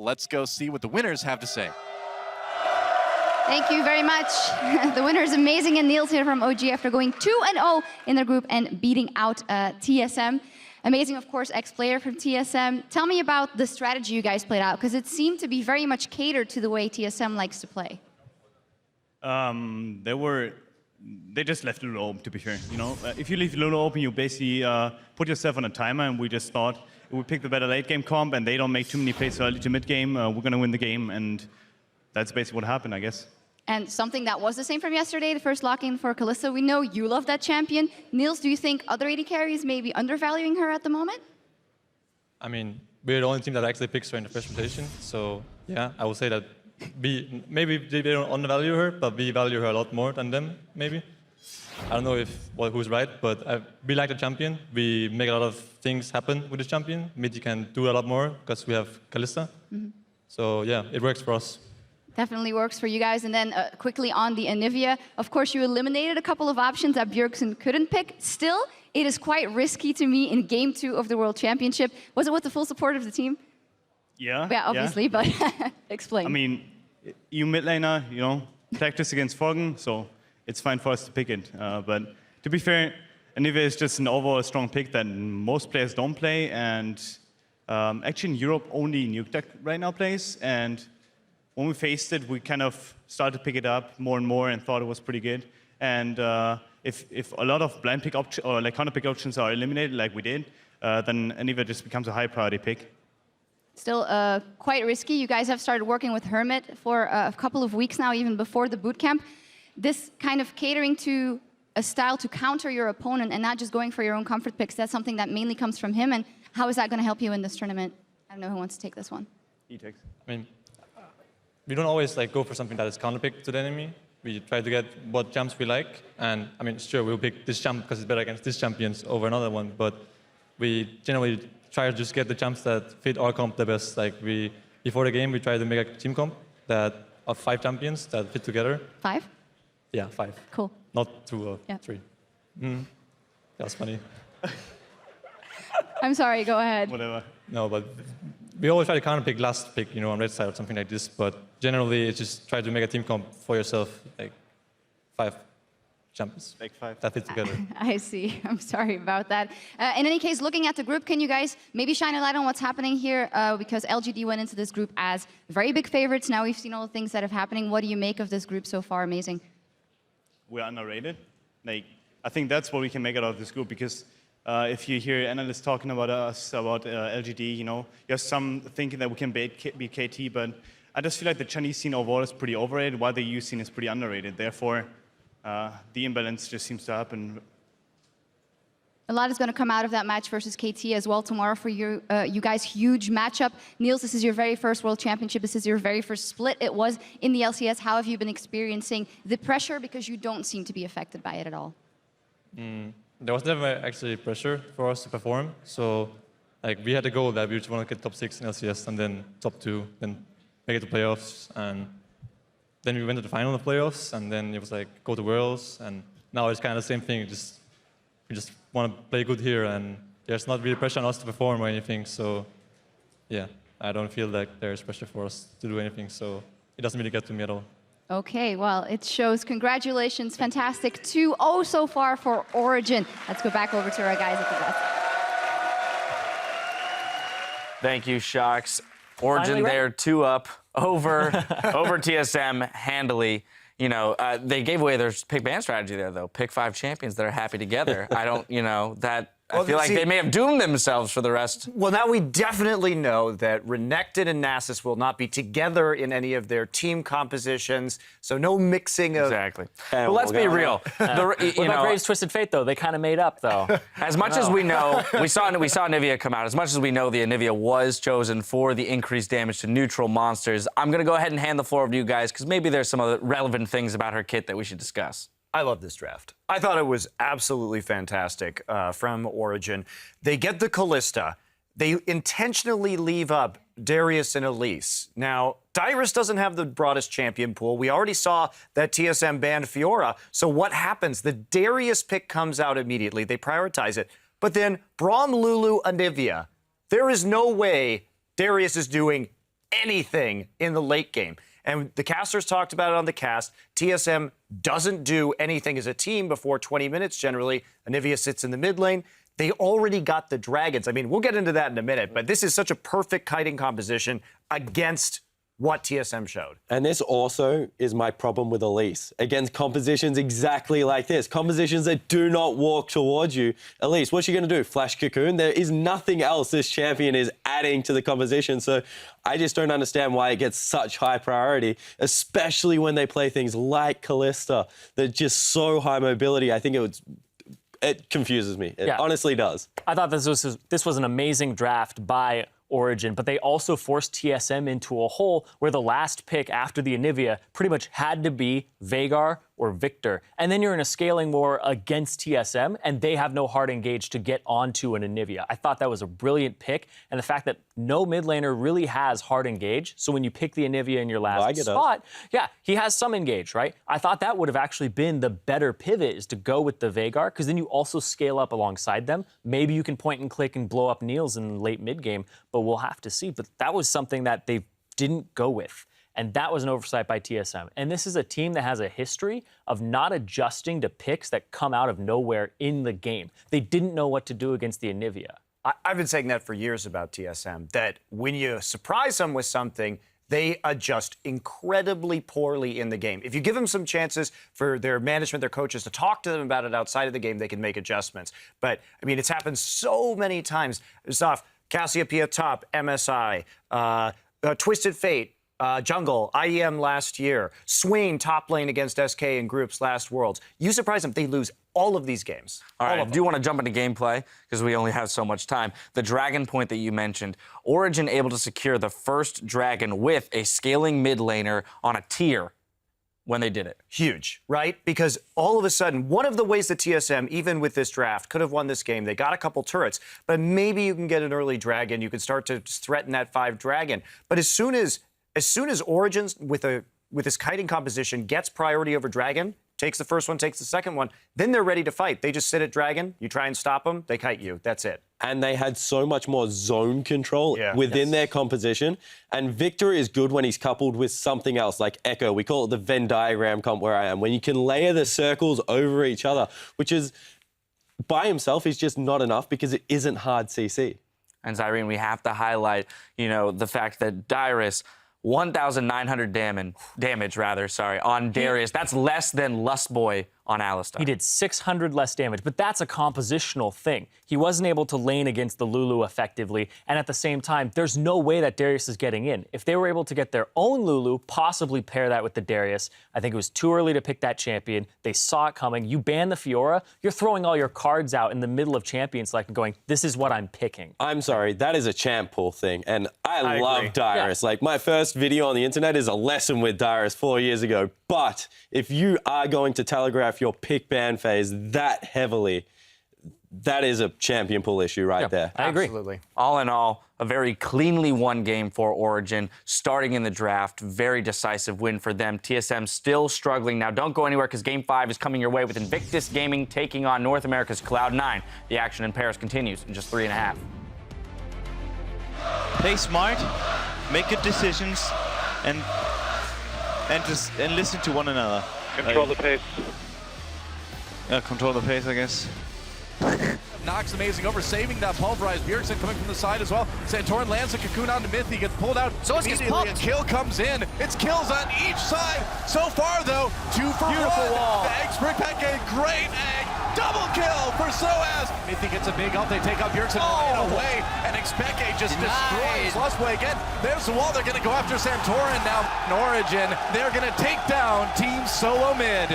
Let's go see what the winners have to say. Thank you very much. The winner is amazing, and Niels here from OG after going 2-0 in their group and beating out TSM. Amazing, of course, ex-player from TSM. Tell me about the strategy you guys played out, because it seemed to be very much catered to the way TSM likes to play. They just left LoL open, to be fair. You know, if you leave LoL open, you basically put yourself on a timer, and we just thought if we pick the better late game comp and they don't make too many plays early to mid game, we're gonna win the game, and that's basically what happened, I guess. And something that was the same from yesterday, the first lock-in for Kalista. We know you love that champion. Niels, do you think other AD carries may be undervaluing her at the moment? I mean, we're the only team that actually picks her in the first rotation. So, yeah, I would say that maybe they don't undervalue her, but we value her a lot more than them, maybe. I don't know who's right, but we like the champion. We make a lot of things happen with the champion. Mid can do a lot more because we have Kalista. Mm-hmm. So, yeah, it works for us. Definitely works for you guys. And then quickly on the Anivia, of course, you eliminated a couple of options that Bjergsen couldn't pick. Still, it is quite risky to me in Game 2 of the World Championship. Was it with the full support of the team? Yeah. Yeah, obviously, yeah. But explain. I mean, you mid laner, you know, practice against Forgen, so it's fine for us to pick it. But to be fair, Anivia is just an overall strong pick that most players don't play. And actually in Europe, only Nuke right now plays. And when we faced it, we kind of started to pick it up more and more and thought it was pretty good. And if a lot of blind pick options or like counter pick options are eliminated, like we did, then Anivia just becomes a high priority pick. Still quite risky. You guys have started working with Hermit for a couple of weeks now, even before the bootcamp. This kind of catering to a style to counter your opponent and not just going for your own comfort picks, that's something that mainly comes from him. And how is that going to help you in this tournament? I don't know who wants to take this one. He takes. I mean, we don't always go for something that is counterpick to the enemy. We try to get what jumps we like, and I mean, sure, we'll pick this jump because it's better against this champions over another one. But we generally try to just get the jumps that fit our comp the best. Like before the game, we try to make a team comp of 5 champions that fit together. 5? Yeah, 5. Cool. Not 2 or yeah. 3. That's funny. I'm sorry. Go ahead. Whatever. No, but we always try to counterpick last pick, you know, on red side or something like this. But generally, it's just try to make a team comp for yourself, like 5 champions. Like 5. That fit together. I see. I'm sorry about that. In any case, looking at the group, can you guys maybe shine a light on what's happening here? Because LGD went into this group as very big favorites. Now we've seen all the things that are happening. What do you make of this group so far? Amazing. We're underrated. Like, I think that's what we can make out of this group, because if you hear analysts talking about us, about LGD, you know, there's some thinking that we can beat KT, but I just feel like the Chinese scene overall is pretty overrated, while the EU scene is pretty underrated. Therefore, the imbalance just seems to happen. A lot is going to come out of that match versus KT as well tomorrow for you, you guys. Huge matchup. Niels, this is your very first World Championship. This is your very first split. It was in the LCS. How have you been experiencing the pressure? Because you don't seem to be affected by it at all. There was never actually pressure for us to perform. So like, we had a goal that we just want to get top 6 in LCS and then top 2, then make it to playoffs. And then we went to the final of playoffs, and then it was like, go to Worlds. And now it's kind of the same thing. We just want to play good here, and there's not really pressure on us to perform or anything. So yeah, I don't feel like there's pressure for us to do anything. So it doesn't really get to me at all. Okay, well, it shows. Congratulations. Fantastic 2-0 so far for Origen. Let's go back over to our guys at the desk. Thank you, Shocks. Origen there, 2-up over TSM handily. You know, they gave away their pick ban strategy there, though. Pick 5 champions that are happy together. I don't, you know, that... I feel like they may have doomed themselves for the rest. Well, now we definitely know that Renekton and Nasus will not be together in any of their team compositions, so no mixing of... Exactly. But let's be real. What about Graves' Twisted Fate, though? They kind of made up, though. As much as we know, we saw Anivia come out, as much as we know the Anivia was chosen for the increased damage to neutral monsters, I'm going to go ahead and hand the floor over to you guys, because maybe there's some other relevant things about her kit that we should discuss. I love this draft. I thought it was absolutely fantastic from Origen. They get the Kalista. They intentionally leave up Darius and Elise. Now, Dyrus doesn't have the broadest champion pool. We already saw that TSM banned Fiora. So what happens? The Darius pick comes out immediately. They prioritize it. But then Braum, Lulu, Anivia. There is no way Darius is doing anything in the late game. And the casters talked about it on the cast. TSM doesn't do anything as a team before 20 minutes generally. Anivia sits in the mid lane. They already got the dragons. I mean, we'll get into that in a minute, but this is such a perfect kiting composition against what TSM showed. And this also is my problem with Elise. Against compositions exactly like this. Compositions that do not walk towards you. Elise, what's she going to do? Flash Cocoon? There is nothing else this champion is adding to the composition. So I just don't understand why it gets such high priority, especially when they play things like Kalista. They're just so high mobility. I think it confuses me. It honestly does. I thought this was an amazing draft by Origen, but they also forced TSM into a hole where the last pick after the Anivia pretty much had to be Veigar or Victor. And then you're in a scaling war against TSM, and they have no hard engage to get onto an Anivia. I thought that was a brilliant pick, and the fact that no mid laner really has hard engage, so when you pick the Anivia in your last spot, he has some engage, right? I thought that would have actually been the better pivot, is to go with the Veigar, because then you also scale up alongside them. Maybe you can point and click and blow up Niels in late mid game, but we'll have to see. But that was something that they didn't go with. And that was an oversight by TSM. And this is a team that has a history of not adjusting to picks that come out of nowhere in the game. They didn't know what to do against the Anivia. I've been saying that for years about TSM, that when you surprise them with something, they adjust incredibly poorly in the game. If you give them some chances for their management, their coaches to talk to them about it outside of the game, they can make adjustments. But, I mean, it's happened so many times. It's off Cassiopeia top, MSI, Twisted Fate, Jungle, IEM last year, Swain top lane against SK in groups last Worlds. You surprise them, they lose all of these games. All right, I do want to jump into gameplay because we only have so much time. The dragon point that you mentioned, Origen able to secure the first dragon with a scaling mid laner on a tier when they did it. Huge, right? Because all of a sudden, one of the ways that TSM, even with this draft, could have won this game, they got a couple turrets, but maybe you can get an early dragon, you can start to threaten that 5 dragon. But as soon as Origen with this kiting composition gets priority over dragon, takes the first one, takes the second one, then they're ready to fight. They just sit at dragon, you try and stop them, they kite you. That's it. And they had so much more zone control within their composition. And Victor is good when he's coupled with something else, like Echo. We call it the Venn diagram comp where I am, when you can layer the circles over each other, which is, by himself, is just not enough because it isn't hard CC. And Zyrene, we have to highlight, the fact that Dyrus 1,900 damage on Darius. That's less than Lustboy on Alistar. He did 600 less damage, but that's a compositional thing. He wasn't able to lane against the Lulu effectively, and at the same time, there's no way that Darius is getting in. If they were able to get their own Lulu, possibly pair that with the Darius, I think it was too early to pick that champion. They saw it coming. You ban the Fiora, you're throwing all your cards out in the middle of champion select and going, this is what I'm picking. I'm sorry, that is a champ pool thing, and I love Dyrus. Like, my first video on the internet is a lesson with Dyrus 4 years ago, but if you are going to telegraph your pick ban phase that heavily, that is a champion pool issue right there. I agree. Absolutely. All in all, a very cleanly won game for Origen, starting in the draft. Very decisive win for them. TSM still struggling. Now, don't go anywhere because Game 5 is coming your way with Invictus Gaming taking on North America's Cloud9. The action in Paris continues in just 3.5. Play smart, make good decisions, and listen to one another. Control the pace. Yeah, control the pace, I guess. Knocks amazing over, saving that pulverized. Bjergsen coming from the side as well. Santorin lands a cocoon on the myth. He gets pulled out. So it gets immediately. pumped. A kill comes in. It's kills on each side. So far, though, 2 for 1. The Egg Spring Pack, a great egg. Double kill for Soaz. Mythy gets a big ult. They take out Bjergsen right away. And Expeke just destroys Lustway again. There's the wall. They're going to go after Santorin now. In Origen, they're going to take down Team Solo Mid.